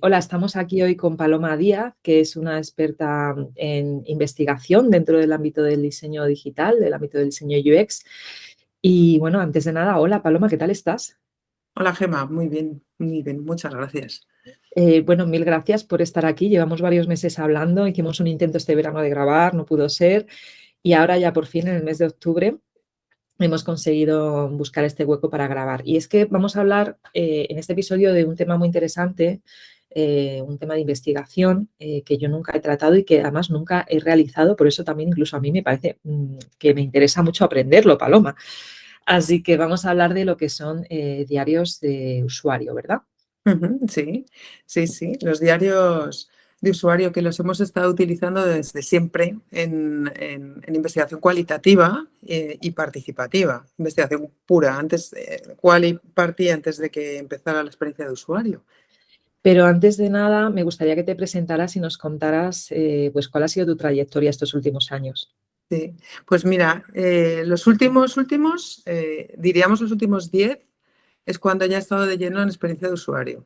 Hola, estamos aquí hoy con Paloma Díaz, que es una experta en investigación dentro del ámbito del diseño digital, del ámbito del diseño UX. Y bueno, antes de nada, hola Paloma, ¿qué tal estás? Hola Gema, muy bien, muchas gracias. Bueno, mil gracias por estar aquí. Llevamos varios meses hablando, hicimos un intento este verano de grabar, no pudo ser. Y ahora ya por fin, en el mes de octubre, hemos conseguido buscar este hueco para grabar. Y es que vamos a hablar en este episodio de un tema muy interesante, un tema de investigación que yo nunca he tratado y que además nunca he realizado. Por eso también incluso a mí me parece que me interesa mucho aprenderlo, Paloma. Así que vamos a hablar de lo que son diarios de usuario, ¿verdad? Ujú, sí, sí, los diarios de usuario que los hemos estado utilizando desde siempre en investigación cualitativa y participativa, investigación pura, partía antes de que empezara la experiencia de usuario. Pero antes de nada, me gustaría que te presentaras y nos contaras pues, cuál ha sido tu trayectoria estos últimos años. Sí, pues mira, los últimos, diríamos los últimos 10, es cuando ya he estado de lleno en experiencia de usuario.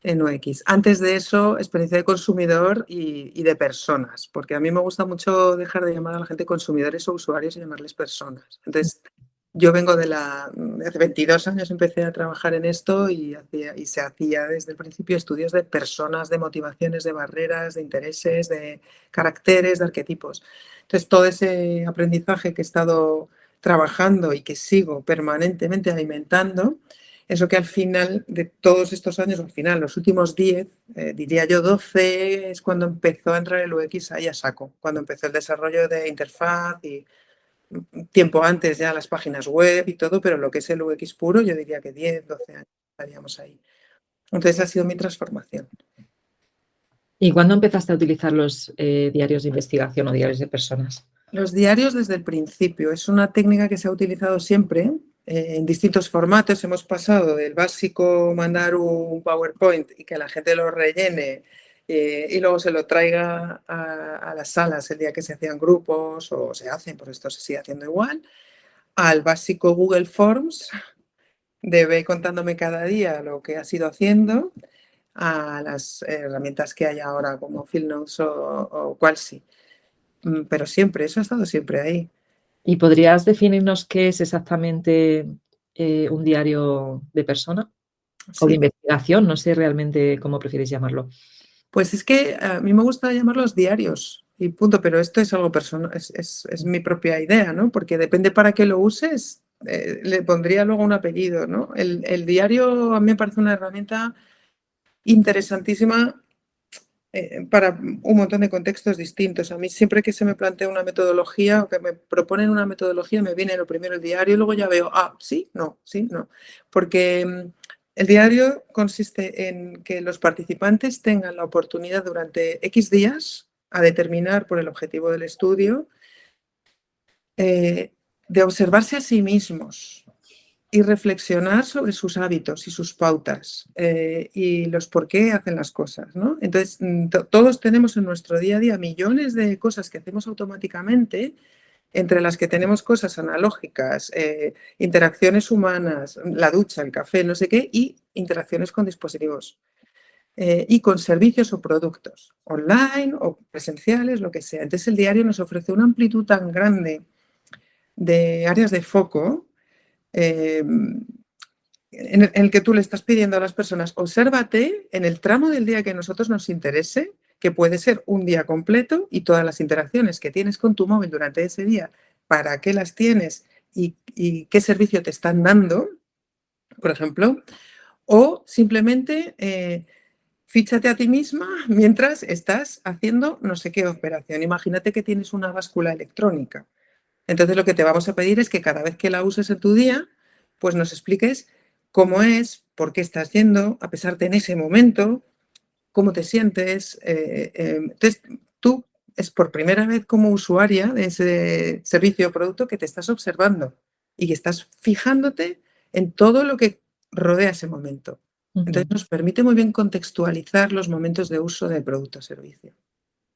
En UX. Antes de eso, experiencia de consumidor y de personas, porque a mí me gusta mucho dejar de llamar a la gente consumidores o usuarios y llamarles personas. Entonces, yo vengo hace 22 años empecé a trabajar en esto y se hacía desde el principio estudios de personas, de motivaciones, de barreras, de intereses, de caracteres, de arquetipos. Entonces, todo ese aprendizaje que he estado trabajando y que sigo permanentemente alimentando, es lo que al final de todos estos años, al final, los últimos 10, diría yo 12, es cuando empezó a entrar el UX ahí a saco, cuando empezó el desarrollo de interfaz y tiempo antes ya las páginas web y todo, pero lo que es el UX puro, yo diría que 10, 12 años estaríamos ahí. Entonces ha sido mi transformación. ¿Y cuándo empezaste a utilizar los diarios de investigación o diarios de personas? Los diarios desde el principio es una técnica que se ha utilizado siempre en distintos formatos. Hemos pasado del básico mandar un PowerPoint y que la gente lo rellene y luego se lo traiga a las salas el día que se hacían grupos o se hacen, por esto se sigue haciendo igual, al básico Google Forms de ve contándome cada día lo que has ido haciendo, a las herramientas que hay ahora como Field Notes o Qualsi. Pero siempre, eso ha estado siempre ahí. ¿Y podrías definirnos qué es exactamente un diario de persona o de Sí, investigación? No sé realmente cómo prefieres llamarlo. pues es que a mí me gusta llamarlos diarios y punto, pero esto es algo personal, es mi propia idea, ¿no? Porque depende para qué lo uses, le pondría luego un apellido, ¿no? El diario a mí me parece una herramienta interesantísima para un montón de contextos distintos. A mí siempre que se me plantea una metodología o que me proponen una metodología, me viene lo primero el diario y luego ya veo, sí, no, sí, no. Porque el diario consiste en que los participantes tengan la oportunidad durante X días a determinar por el objetivo del estudio de observarse a sí mismos y reflexionar sobre sus hábitos y sus pautas y los por qué hacen las cosas, ¿no? Entonces, todos tenemos en nuestro día a día millones de cosas que hacemos automáticamente, entre las que tenemos cosas analógicas, interacciones humanas, la ducha, el café, no sé qué, y interacciones con dispositivos y con servicios o productos, online o presenciales, lo que sea. Entonces, el diario nos ofrece una amplitud tan grande de áreas de foco en el que tú le estás pidiendo a las personas, obsérvate en el tramo del día que a nosotros nos interese, que puede ser un día completo y todas las interacciones que tienes con tu móvil durante ese día, para qué las tienes y qué servicio te están dando, por ejemplo, o simplemente fíchate a ti misma mientras estás haciendo no sé qué operación. Imagínate que tienes una báscula electrónica. Entonces lo que te vamos a pedir es que cada vez que la uses en tu día, pues nos expliques cómo es, por qué estás yendo, a pesar de en ese momento, cómo te sientes. Entonces, tú es por primera vez como usuaria de ese servicio o producto que te estás observando y que estás fijándote en todo lo que rodea ese momento. Entonces, Ujú. nos permite muy bien contextualizar los momentos de uso del producto o servicio.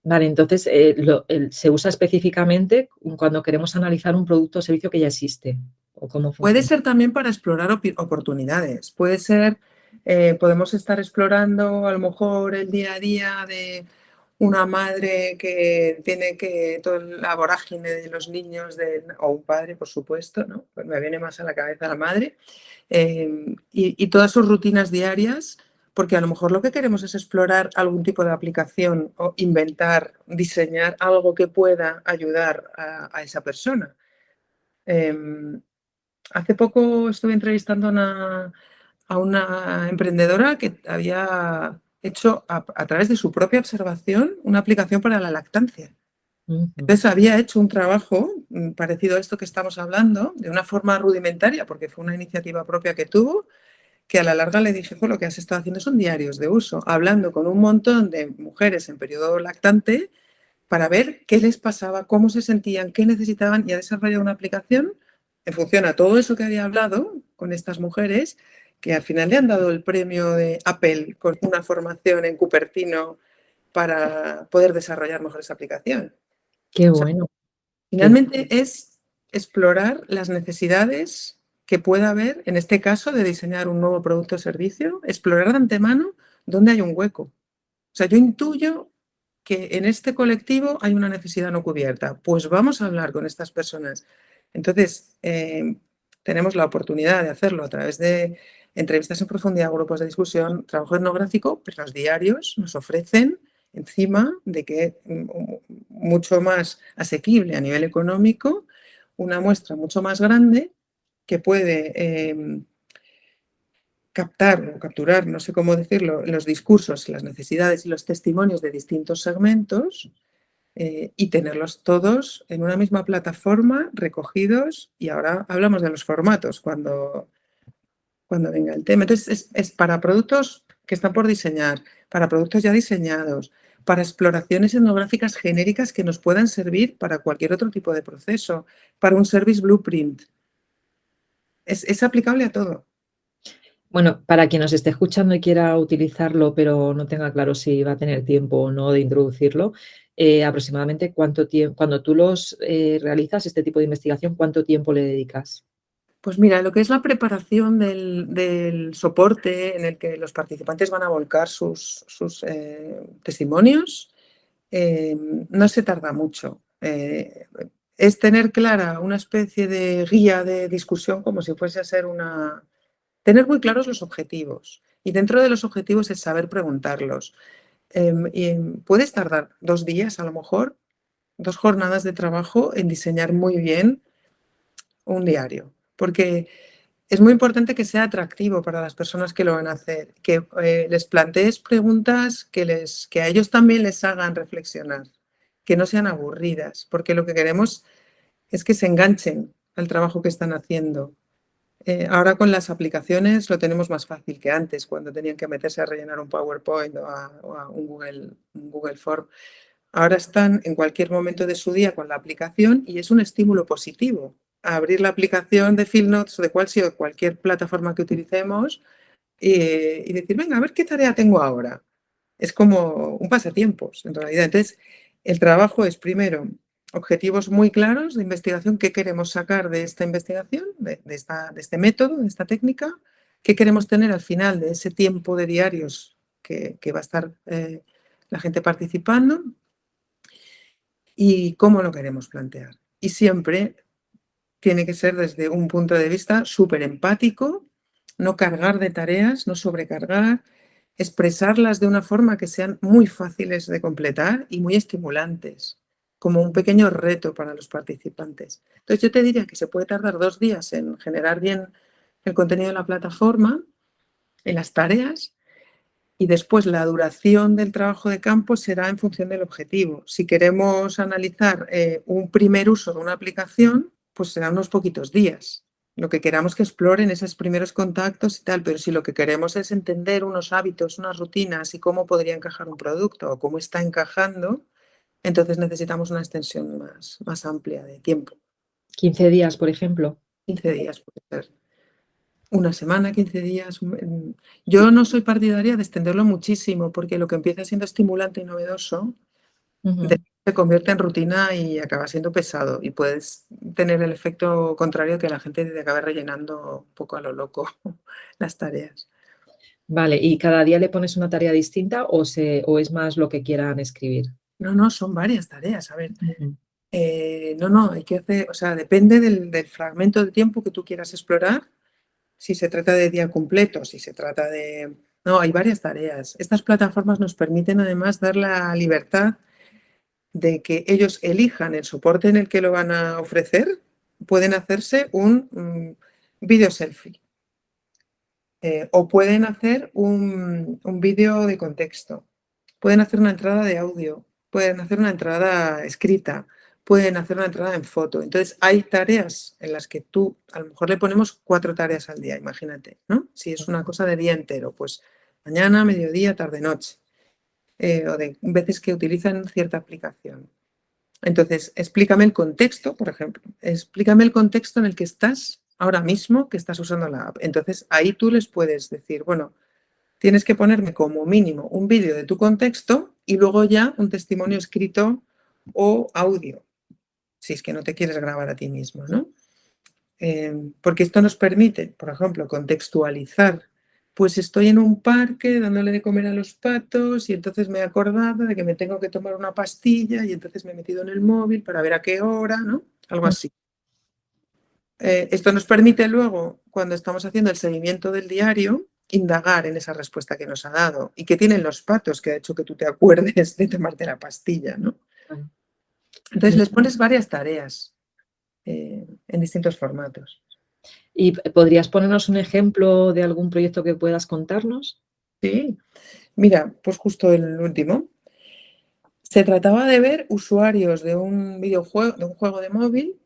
Vale, entonces se usa específicamente cuando queremos analizar un producto o servicio que ya existe. ¿O cómo Puede funciona? ser también para explorar oportunidades, puede ser Podemos estar explorando a lo mejor el día a día de una madre que tiene que toda la vorágine de los niños, o un padre, por supuesto, ¿no? Pues me viene más a la cabeza la madre, y todas sus rutinas diarias, porque a lo mejor lo que queremos es explorar algún tipo de aplicación o inventar, diseñar algo que pueda ayudar a esa persona. Hace poco estuve entrevistando a una emprendedora que había hecho a través de su propia observación una aplicación para la lactancia. Entonces había hecho un trabajo parecido a esto que estamos hablando, de una forma rudimentaria, porque fue una iniciativa propia que tuvo, que a la larga le dije, lo que has estado haciendo son diarios de uso, hablando con un montón de mujeres en periodo lactante para ver qué les pasaba, cómo se sentían, qué necesitaban, y ha desarrollado una aplicación en función a todo eso que había hablado con estas mujeres, que al final le han dado el premio de Apple con una formación en Cupertino para poder desarrollar mejor esa aplicación. Qué O sea, bueno. finalmente es explorar las necesidades que pueda haber, en este caso, de diseñar un nuevo producto o servicio, explorar de antemano dónde hay un hueco. O sea, yo intuyo que en este colectivo hay una necesidad no cubierta. Pues vamos a hablar con estas personas. Entonces, tenemos la oportunidad de hacerlo a través de entrevistas en profundidad, grupos de discusión, trabajo etnográfico, pero los diarios nos ofrecen, encima de que mucho más asequible a nivel económico, una muestra mucho más grande que puede captar o capturar, no sé cómo decirlo, los discursos, las necesidades y los testimonios de distintos segmentos, y tenerlos todos en una misma plataforma, recogidos, y ahora hablamos de los formatos cuando venga el tema. Entonces, es para productos que están por diseñar, para productos ya diseñados, para exploraciones etnográficas genéricas que nos puedan servir para cualquier otro tipo de proceso, para un service blueprint. Es aplicable a todo. Bueno, para quien nos esté escuchando y quiera utilizarlo, pero no tenga claro si va a tener tiempo o no de introducirlo, aproximadamente cuánto tiempo, cuando tú realizas este tipo de investigación, ¿cuánto tiempo le dedicas? Pues mira, lo que es la preparación del soporte en el que los participantes van a volcar sus testimonios, no se tarda mucho. Es tener clara una especie de guía de discusión, como si fuese a ser tener muy claros los objetivos, y dentro de los objetivos es saber preguntarlos. Puedes tardar 2 días, a lo mejor, 2 jornadas de trabajo en diseñar muy bien un diario, porque es muy importante que sea atractivo para las personas que lo van a hacer, que les plantees preguntas que a ellos también les hagan reflexionar, que no sean aburridas, porque lo que queremos es que se enganchen al trabajo que están haciendo. Ahora con las aplicaciones lo tenemos más fácil que antes, cuando tenían que meterse a rellenar un PowerPoint o a un Google Form. Ahora están en cualquier momento de su día con la aplicación, y es un estímulo positivo. Abrir la aplicación de Fieldnotes o de cualquier plataforma que utilicemos, y decir, venga, a ver qué tarea tengo ahora. Es como un pasatiempos, en realidad. Entonces, el trabajo es, primero, objetivos muy claros de investigación. ¿Qué queremos sacar de esta investigación, de este método, de esta técnica? ¿Qué queremos tener al final de ese tiempo de diarios que va a estar la gente participando? ¿Y cómo lo queremos plantear? Y siempre tiene que ser desde un punto de vista súper empático, no cargar de tareas, no sobrecargar, expresarlas de una forma que sean muy fáciles de completar y muy estimulantes, como un pequeño reto para los participantes. Entonces, yo te diría que se puede tardar 2 días en generar bien el contenido de la plataforma, en las tareas, y después la duración del trabajo de campo será en función del objetivo. Si queremos analizar un primer uso de una aplicación, pues serán unos poquitos días. Lo que queramos que exploren esos primeros contactos y tal, pero si lo que queremos es entender unos hábitos, unas rutinas y cómo podría encajar un producto o cómo está encajando, entonces necesitamos una extensión más amplia de tiempo. 15 días, por ejemplo. 15 días puede ser. Una semana, 15 días. Yo no soy partidaria de extenderlo muchísimo, porque lo que empieza siendo estimulante y novedoso se convierte en rutina y acaba siendo pesado, y puedes tener el efecto contrario, que la gente te acabe rellenando un poco a lo loco las tareas. Vale, ¿y cada día le pones una tarea distinta o es más lo que quieran escribir? No, son varias tareas. A ver, Ujú. no, hay que hacer, o sea, depende del fragmento de tiempo que tú quieras explorar, si se trata de día completo, si se trata de... No, hay varias tareas. Estas plataformas nos permiten además dar la libertad de que ellos elijan el soporte en el que lo van a ofrecer. Pueden hacerse un vídeo selfie o pueden hacer un vídeo de contexto, pueden hacer una entrada de audio, pueden hacer una entrada escrita, pueden hacer una entrada en foto. Entonces, hay tareas en las que tú, a lo mejor le ponemos 4 tareas al día, imagínate, ¿no? Si es una cosa de día entero, pues mañana, mediodía, tarde, noche, o de veces que utilizan cierta aplicación. Entonces, explícame el contexto, por ejemplo, explícame el contexto en el que estás ahora mismo, que estás usando la app. Entonces, ahí tú les puedes decir, bueno, tienes que ponerme como mínimo un vídeo de tu contexto y luego ya un testimonio escrito o audio, si es que no te quieres grabar a ti mismo, ¿no? Porque esto nos permite, por ejemplo, contextualizar. Pues estoy en un parque dándole de comer a los patos y entonces me he acordado de que me tengo que tomar una pastilla y entonces me he metido en el móvil para ver a qué hora, ¿no? Algo así. Esto nos permite luego, cuando estamos haciendo el seguimiento del diario, indagar en esa respuesta que nos ha dado y que tienen los patos que ha hecho que tú te acuerdes de tomarte la pastilla, ¿no? Claro. Entonces les pones varias tareas en distintos formatos. ¿Y podrías ponernos un ejemplo de algún proyecto que puedas contarnos? Sí, mira, pues justo el último. Se trataba de ver usuarios de un videojuego, de un juego de móvil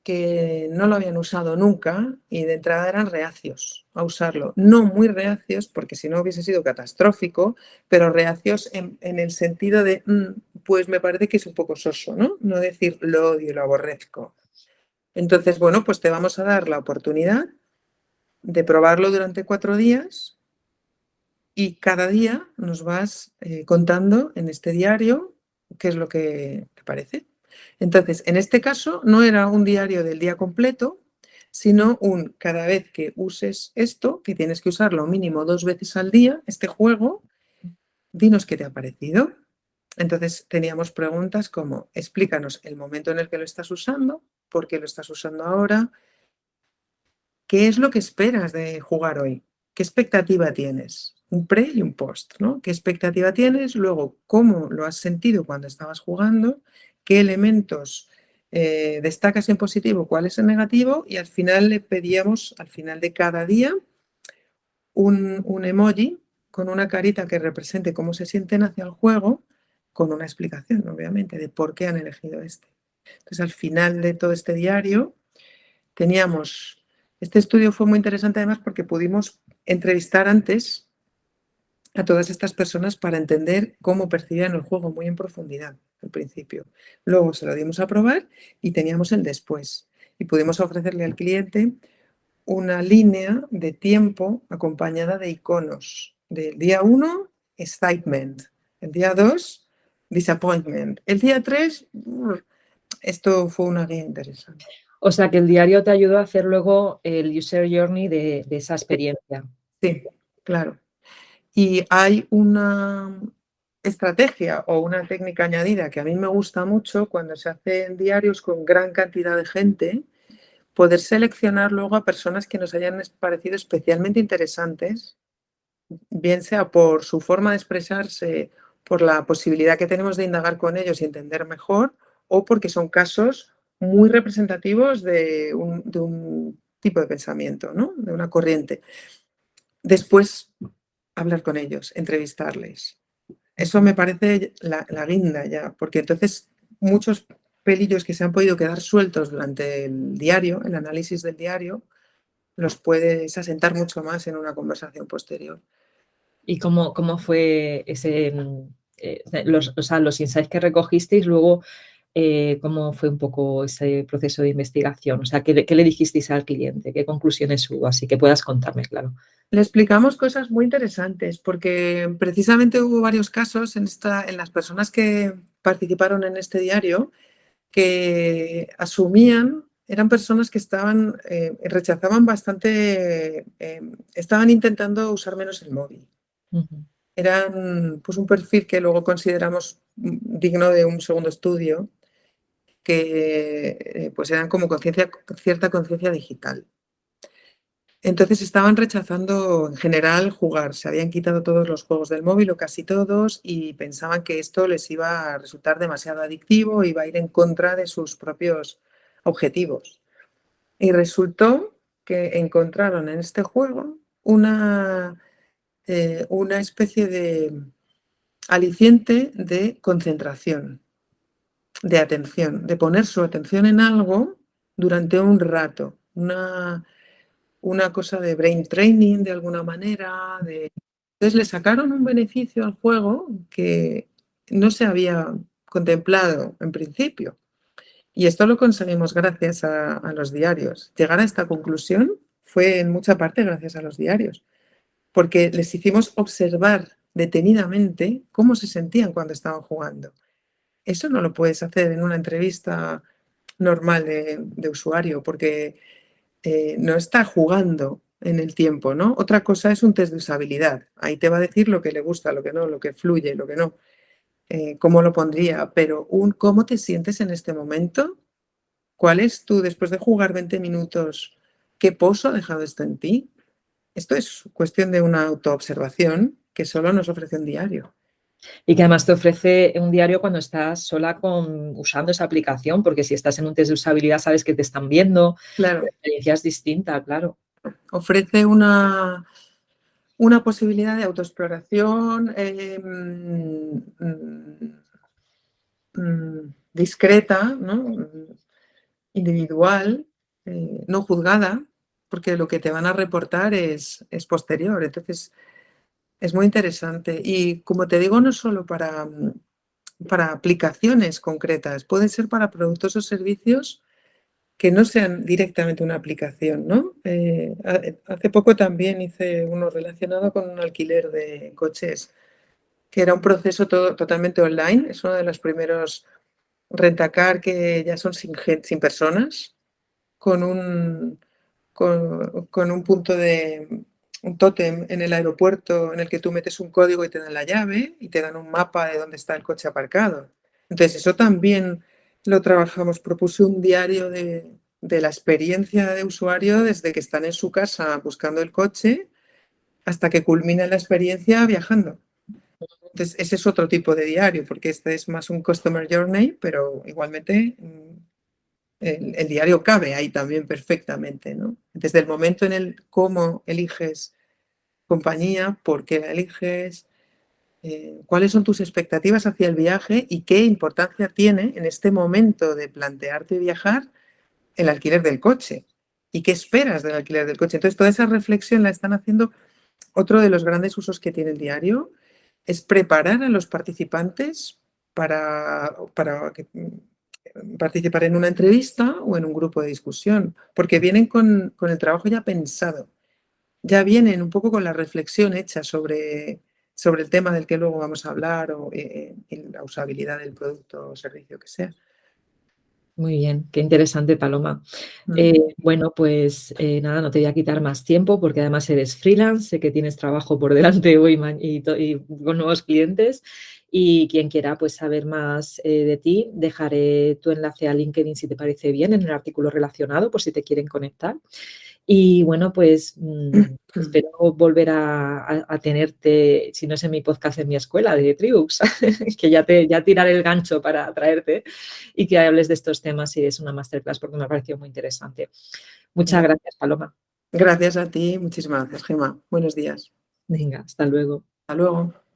que no lo habían usado nunca y de entrada eran reacios a usarlo. No muy reacios, porque si no hubiese sido catastrófico, pero reacios en el sentido de, pues me parece que es un poco soso, ¿no? No decir lo odio, lo aborrezco. Entonces, bueno, pues te vamos a dar la oportunidad de probarlo durante 4 días y cada día nos vas contando en este diario qué es lo que te parece. Entonces, en este caso, no era un diario del día completo, sino cada vez que uses esto, que tienes que usarlo mínimo 2 veces al día, este juego, dinos qué te ha parecido. Entonces, teníamos preguntas como, explícanos el momento en el que lo estás usando, por qué lo estás usando ahora, qué es lo que esperas de jugar hoy, qué expectativa tienes, un pre y un post, ¿no? ¿Qué expectativa tienes? Luego, ¿cómo lo has sentido cuando estabas jugando? ¿Qué elementos destacas en positivo? ¿Cuáles en negativo? Y al final le pedíamos, al final de cada día, un emoji con una carita que represente cómo se sienten hacia el juego, con una explicación, obviamente, de por qué han elegido este. Entonces, al final de todo este diario, teníamos... Este estudio fue muy interesante además porque pudimos entrevistar antes a todas estas personas para entender cómo percibían el juego muy en profundidad al principio. Luego se lo dimos a probar y teníamos el después. Y pudimos ofrecerle al cliente una línea de tiempo acompañada de iconos. Del día 1, excitement. El día 2, disappointment. El día 3, esto fue una guía interesante. O sea, que el diario te ayudó a hacer luego el user journey de esa experiencia. Sí, claro. Y hay una estrategia o una técnica añadida que a mí me gusta mucho cuando se hacen diarios con gran cantidad de gente, poder seleccionar luego a personas que nos hayan parecido especialmente interesantes, bien sea por su forma de expresarse, por la posibilidad que tenemos de indagar con ellos y entender mejor, o porque son casos muy representativos de un tipo de pensamiento, ¿no? De una corriente. Después, hablar con ellos, entrevistarles. Eso me parece la guinda ya, porque entonces muchos pelillos que se han podido quedar sueltos durante el diario, el análisis del diario, los puedes asentar mucho más en una conversación posterior. ¿Y cómo fue ese, los insights que recogisteis luego, cómo fue un poco ese proceso de investigación? O sea, ¿qué le dijisteis al cliente? ¿Qué conclusiones hubo? Así que puedas contarme, claro. Le explicamos cosas muy interesantes porque precisamente hubo varios casos en las personas que participaron en este diario que asumían eran personas que rechazaban bastante, estaban intentando usar menos el móvil. Eran pues, un perfil que luego consideramos digno de un segundo estudio, que pues eran como cierta conciencia digital. Entonces estaban rechazando en general jugar, se habían quitado todos los juegos del móvil o casi todos y pensaban que esto les iba a resultar demasiado adictivo, iba a ir en contra de sus propios objetivos. Y resultó que encontraron en este juego una especie de aliciente de concentración, de atención, de poner su atención en algo durante un rato, una cosa de brain training de alguna manera. Entonces le sacaron un beneficio al juego que no se había contemplado en principio. Y esto lo conseguimos gracias a los diarios. Llegar a esta conclusión fue en mucha parte gracias a los diarios, porque les hicimos observar detenidamente cómo se sentían cuando estaban jugando. Eso no lo puedes hacer en una entrevista normal de usuario, porque no está jugando en el tiempo, ¿no? Otra cosa es un test de usabilidad. Ahí te va a decir lo que le gusta, lo que no, lo que fluye, lo que no, cómo lo pondría, pero cómo te sientes en este momento, cuál es tú, después de jugar 20 minutos, qué pozo ha dejado esto en ti. Esto es cuestión de una autoobservación que solo nos ofrece un diario. Y que además te ofrece un diario cuando estás sola usando esa aplicación, porque si estás en un test de usabilidad sabes que te están viendo, Claro. la experiencia es distinta, claro. Ofrece una posibilidad de autoexploración discreta, ¿no? Individual, no juzgada, porque lo que te van a reportar es posterior. Entonces, es muy interesante. Y como te digo, no solo para aplicaciones concretas, puede ser para productos o servicios que no sean directamente una aplicación, ¿no? Hace poco también hice uno relacionado con un alquiler de coches, que era un proceso totalmente online. Es uno de los primeros rentacar que ya son sin personas, con un punto un tótem en el aeropuerto en el que tú metes un código y te dan la llave y te dan un mapa de dónde está el coche aparcado. Entonces, eso también lo trabajamos. Propuse un diario de la experiencia de usuario desde que están en su casa buscando el coche hasta que culmina la experiencia viajando. Entonces, ese es otro tipo de diario, porque este es más un customer journey, pero igualmente el diario cabe ahí también perfectamente, ¿no? Desde el momento en el cómo eliges compañía, por qué la eliges, cuáles son tus expectativas hacia el viaje y qué importancia tiene en este momento de plantearte viajar el alquiler del coche y qué esperas del alquiler del coche. Entonces, toda esa reflexión la están haciendo. Otro de los grandes usos que tiene el diario es preparar a los participantes para participar en una entrevista o en un grupo de discusión, porque vienen con el trabajo ya pensado, ya vienen un poco con la reflexión hecha sobre el tema del que luego vamos a hablar o la usabilidad del producto o servicio que sea. Muy bien, qué interesante, Paloma. Bueno, pues nada, no te voy a quitar más tiempo porque además eres freelance, sé que tienes trabajo por delante hoy y con nuevos clientes. Y quien quiera pues, saber más de ti, dejaré tu enlace a LinkedIn si te parece bien en el artículo relacionado por si te quieren conectar. Y bueno, pues espero volver a tenerte, si no es en mi podcast, en mi escuela de Tribux, que ya tiraré el gancho para traerte y que hables de estos temas y es una masterclass porque me ha parecido muy interesante. Muchas gracias, Paloma. Gracias a ti, muchísimas gracias, Gemma. Buenos días. Venga, hasta luego. Hasta luego.